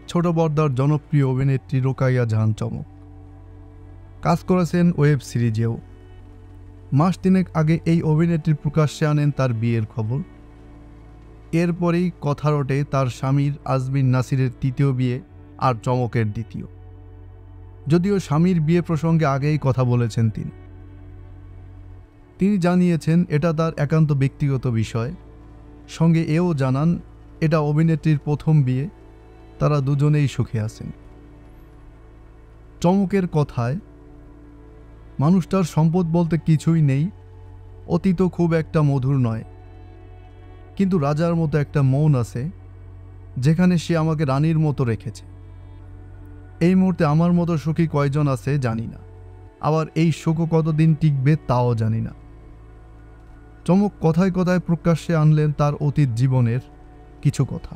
ছোট পর্দার জনপ্রিয় অভিনেত্রী রোকাইয়া জাহান চমক। কাজ করেছেন ওয়েব সিরিজেও। মাস তিনেক আগে এই অভিনেত্রী প্রকাশ্যে আনেন তার বিয়ের খবর। এরপরেই কথা ওঠে তার স্বামীর আজমির নাসিরের তৃতীয় বিয়ে আর চমকের দ্বিতীয়। যদিও স্বামীর বিয়ে প্রসঙ্গে আগেই কথা বলেছেন তিনি জানিয়েছেন এটা তার একান্ত ব্যক্তিগত বিষয়। সঙ্গে এও জানান এটা অভিনেত্রীর প্রথম বিয়ে, তারা দুজনেই সুখে আছেন। চমকের কথায়, মানুষটার সম্পদ বলতে কিছুই নেই, অতীতও খুব একটা মধুর নয়, কিন্তু রাজার মতো একটা মন আছে যেখানে সে আমাকে রানীর মতো রেখেছে। এই মুহূর্তে আমার মতো সুখী কয়জন আছে জানি না, আবার এই সুখও কতদিন টিকবে তাও জানি না। চমক কথায় কথায় প্রকাশ্যে আনলেন তার অতীত জীবনের কিছু কথা।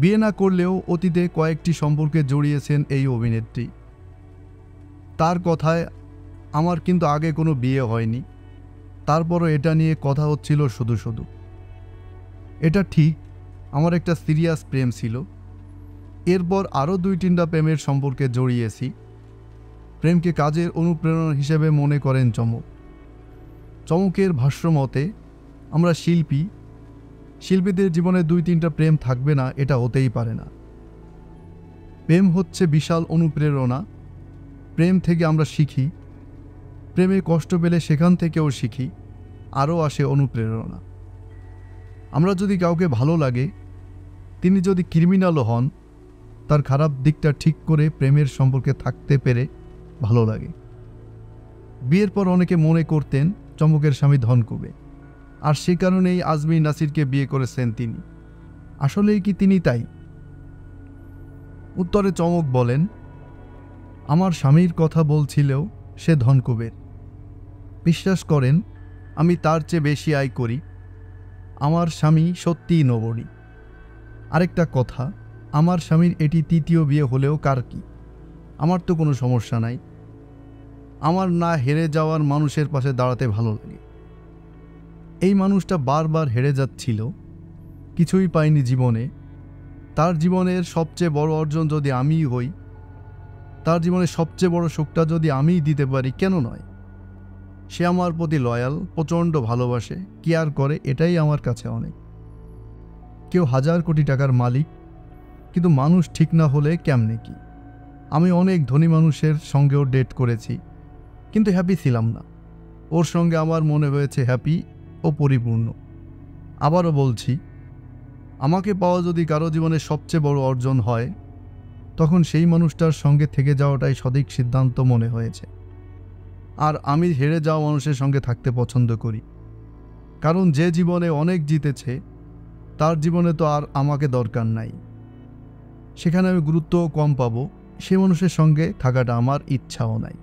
বিয়ে না করলেও অতীতে কয়েকটি সম্পর্কে জড়িয়েছেন এই অভিনেত্রী। তার কথায়, আমার কিন্তু আগে কোনো বিয়ে হয়নি, তারপরও এটা নিয়ে কথা হচ্ছিল শুধু শুধু। এটা ঠিক, আমার একটা সিরিয়াস প্রেম ছিল, এরপর আরও 2-3টা প্রেমের সম্পর্কে জড়িয়েছি। প্রেমকে কাজের অনুপ্রেরণা হিসেবে মনে করেন চমকের ভাষ্য মতে, আমরা শিল্পীদের জীবনে 2-3টা প্রেম থাকবে না, এটা হতেই পারে না। প্রেম হচ্ছে বিশাল অনুপ্রেরণা। প্রেম থেকে আমরা শিখি, প্রেমে কষ্ট পেলে সেখান থেকেও শিখি, আরও আসে অনুপ্রেরণা। আমরা যদি কাউকে ভালো লাগে, তিনি যদি ক্রিমিনালও হন, তার খারাপ দিকটা ঠিক করে প্রেমের সম্পর্কে থাকতে পেরে ভালো লাগে। বিয়ের পর অনেকে মনে করতেন চমকের স্বামী ধনকুবে, আর সে কারণেই আজমির নাসিরকে বিয়ে করেছেন তিনি। আসলেই কি তিনি তাই? উত্তরে চমক বলেন, আমার স্বামীর কথা বলছিলেও সে ধনকুবের। বিশ্বাস করেন, আমি তার চেয়ে বেশি আয় করি। আমার স্বামী সত্যিই নবরী। আরেকটা কথা, আমার স্বামীর এটি তৃতীয় বিয়ে হলেও কার কি, আমার তো কোনো সমস্যা নাই। আমার না হেরে যাওয়ার মানুষের পাশে দাঁড়াতে ভালো লাগে। এই মানুষটা বারবার হেরে যাচ্ছিল, কিছুই পায়নি জীবনে। তার জীবনের সবচেয়ে বড় অর্জন যদি আমিই হই, তার জীবনের সবচেয়ে বড় সুখটা যদি আমিই দিতে পারি, কেন নয়? সে আমার প্রতি লয়াল, প্রচণ্ড ভালোবাসে, কেয়ার করে, এটাই আমার কাছে অনেক। কেউ 1000 কোটি টাকার মালিক, কিন্তু মানুষ ঠিক না হলে কেমনে কি? আমি অনেক ধনী মানুষের সঙ্গেও ডেট করেছি, কিন্তু হ্যাপি ছিলাম না। ওর সঙ্গে আমার মনে হয়েছে হ্যাপি ও পরিপূর্ণ। আবারও বলছি, আমাকে পাওয়া যদি কারো জীবনের সবচেয়ে বড় অর্জন হয়, তখন সেই মানুষটার সঙ্গে থেকে যাওয়াটাই সঠিক সিদ্ধান্ত মনে হয়েছে। আর আমি হেরে যাওয়া মানুষের সঙ্গে থাকতে পছন্দ করি, কারণ যে জীবনে অনেক জিতেছে, তার জীবনে তো আর আমাকে দরকার নাই। সেখানে আমি গুরুত্বও কম পাবো, সে মানুষের সঙ্গে থাকাটা আমার ইচ্ছাও নাই।